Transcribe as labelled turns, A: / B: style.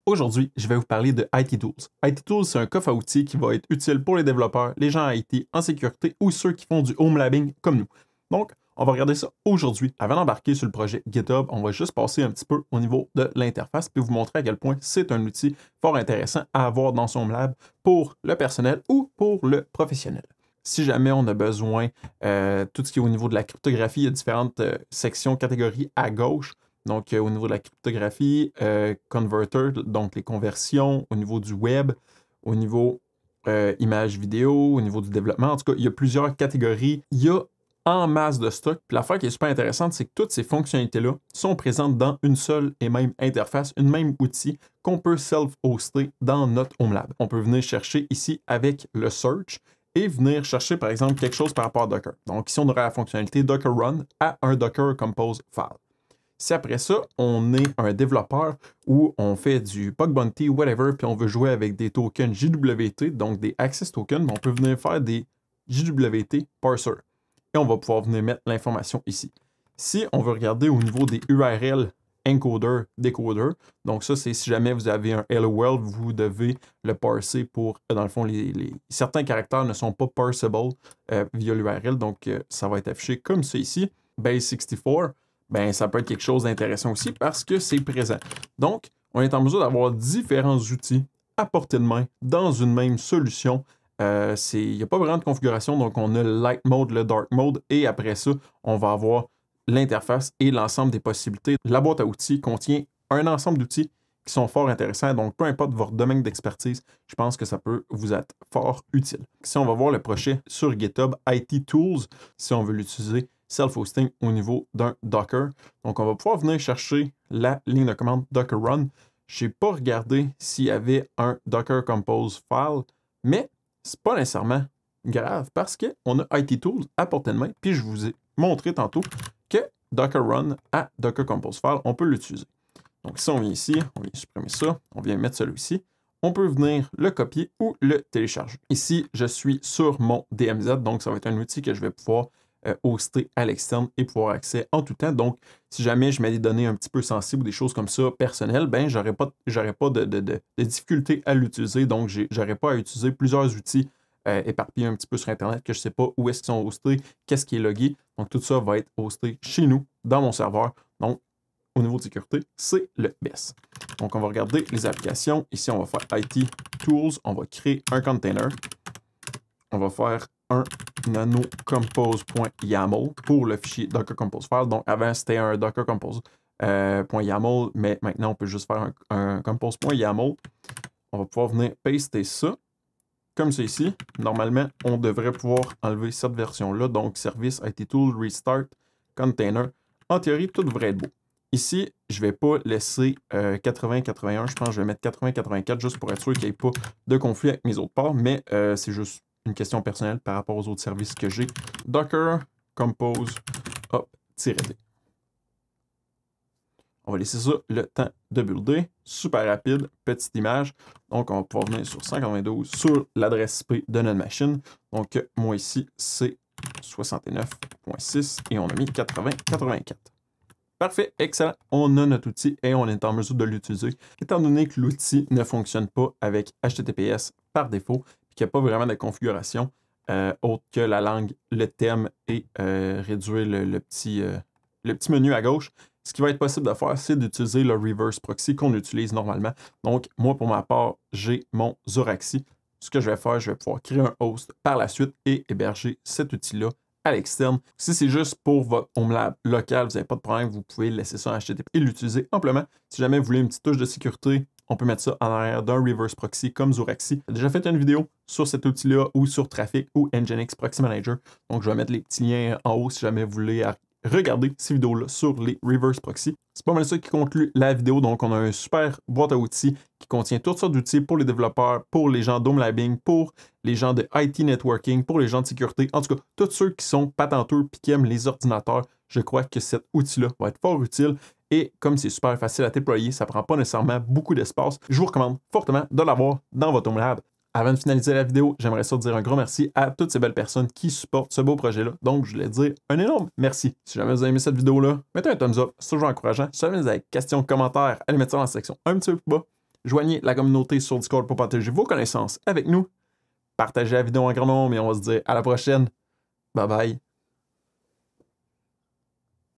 A: Aujourd'hui, je vais vous parler de IT Tools. IT Tools, c'est un coffre à outils qui va être utile pour les développeurs, les gens en IT, en sécurité ou ceux qui font du home labbing comme nous. Donc, on va regarder ça aujourd'hui. Avant d'embarquer sur le projet GitHub, on va juste passer un petit peu au niveau de l'interface puis vous montrer à quel point c'est un outil fort intéressant à avoir dans son lab pour le personnel ou pour le professionnel. Si jamais on a besoin, tout ce qui est au niveau de la cryptographie, il y a différentes sections, catégories à gauche. Donc, au niveau de la cryptographie, converter, donc les conversions, au niveau du web, au niveau image vidéo, au niveau du développement. En tout cas, il y a plusieurs catégories. Il y a en masse de stock. Puis l'affaire qui est super intéressante, c'est que toutes ces fonctionnalités-là sont présentes dans une seule et même interface, une même outil qu'on peut self-hoster dans notre Home Lab. On peut venir chercher ici avec le search et venir chercher, par exemple, quelque chose par rapport à Docker. Donc, ici, on aura la fonctionnalité Docker Run à un Docker Compose file. Si après ça, on est un développeur où on fait du bug bounty, whatever, puis on veut jouer avec des tokens JWT, donc des access tokens, on peut venir faire des JWT parser. Et on va pouvoir venir mettre l'information ici. Si on veut regarder au niveau des URL encoder, decoder, donc ça, c'est si jamais vous avez un Hello World, vous devez le parser pour, dans le fond, certains caractères ne sont pas parsable via l'URL, donc ça va être affiché comme ça ici. Base64, ben, ça peut être quelque chose d'intéressant aussi parce que c'est présent. Donc, on est en mesure d'avoir différents outils à portée de main dans une même solution. Il n'y a pas vraiment de configuration, donc on a le light mode, le dark mode, et après ça, on va avoir l'interface et l'ensemble des possibilités. La boîte à outils contient un ensemble d'outils qui sont fort intéressants, donc peu importe votre domaine d'expertise, je pense que ça peut vous être fort utile. Si on va voir le projet sur GitHub, IT Tools, si on veut l'utiliser, self-hosting au niveau d'un Docker. Donc, on va pouvoir venir chercher la ligne de commande Docker Run. Je n'ai pas regardé s'il y avait un Docker Compose file, mais ce n'est pas nécessairement grave parce qu'on a IT Tools à portée de main, puis je vous ai montré tantôt que Docker Run à Docker Compose file, on peut l'utiliser. Donc, si on vient ici, on vient supprimer ça, on vient mettre celui-ci, on peut venir le copier ou le télécharger. Ici, je suis sur mon DMZ, donc ça va être un outil que je vais pouvoir hoster à l'externe et pouvoir accéder en tout temps. Donc, si jamais je mets des données un petit peu sensibles ou des choses comme ça personnelles, ben, j'aurais pas de difficulté à l'utiliser. Donc, j'aurais pas à utiliser plusieurs outils éparpillés un petit peu sur Internet que je ne sais pas où est-ce qu'ils sont hostés, qu'est-ce qui est logué. Donc, tout ça va être hosté chez nous, dans mon serveur. Donc, au niveau de sécurité, c'est le best. Donc, on va regarder les applications. Ici, on va faire IT Tools. On va créer un container. On va faire un nanocompose.yaml pour le fichier Docker Compose file. Donc, avant, c'était un Docker Compose.yaml, mais maintenant, on peut juste faire un compose.yaml. On va pouvoir venir paster ça, comme ça ici. Normalement, on devrait pouvoir enlever cette version-là. Donc, service, IT Tool, Restart, Container. En théorie, tout devrait être beau. Ici, je ne vais pas laisser 80-81. Je pense que je vais mettre 80-84 juste pour être sûr qu'il n'y ait pas de conflit avec mes autres ports, mais c'est juste une question personnelle par rapport aux autres services que j'ai. Docker Compose -d. On va laisser ça le temps de builder. Super rapide, petite image. Donc, on va pouvoir venir sur 192 sur l'adresse IP de notre machine. Donc, moi ici, c'est 69.6 et on a mis 80-84. Parfait, excellent. On a notre outil et on est en mesure de l'utiliser. Étant donné que l'outil ne fonctionne pas avec HTTPS par défaut, qu'il n'y a pas vraiment de configuration autre que la langue, le thème et réduire le petit menu à gauche. Ce qui va être possible de faire, c'est d'utiliser le reverse proxy qu'on utilise normalement. Donc, moi, pour ma part, j'ai mon Zoraxi. Ce que je vais faire, je vais pouvoir créer un host par la suite et héberger cet outil-là à l'externe. Si c'est juste pour votre Home Lab local, vous n'avez pas de problème, vous pouvez laisser ça en HTTP et l'utiliser amplement. Si jamais vous voulez une petite touche de sécurité, on peut mettre ça en arrière d'un reverse proxy comme Zoraxi. J'ai déjà fait une vidéo sur cet outil-là ou sur Traefik ou Nginx Proxy Manager. Donc, je vais mettre les petits liens en haut si jamais vous voulez regarder ces vidéos-là sur les reverse proxy. C'est pas mal ça qui conclut la vidéo. Donc, on a une super boîte à outils qui contient toutes sortes d'outils pour les développeurs, pour les gens d'home labbing, pour les gens de IT networking, pour les gens de sécurité. En tout cas, tous ceux qui sont patenteux et qui aiment les ordinateurs, je crois que cet outil-là va être fort utile. Et comme c'est super facile à déployer, ça ne prend pas nécessairement beaucoup d'espace. Je vous recommande fortement de l'avoir dans votre Home Lab. Avant de finaliser la vidéo, j'aimerais ça dire un gros merci à toutes ces belles personnes qui supportent ce beau projet-là. Donc, je voulais dire un énorme merci. Si jamais vous avez aimé cette vidéo-là, mettez un thumbs up, c'est toujours encourageant. Si jamais vous avez des questions, commentaires, allez mettre ça dans la section un petit peu plus bas. Joignez la communauté sur Discord pour partager vos connaissances avec nous. Partagez la vidéo en grand nombre et on va se dire à la prochaine. Bye bye.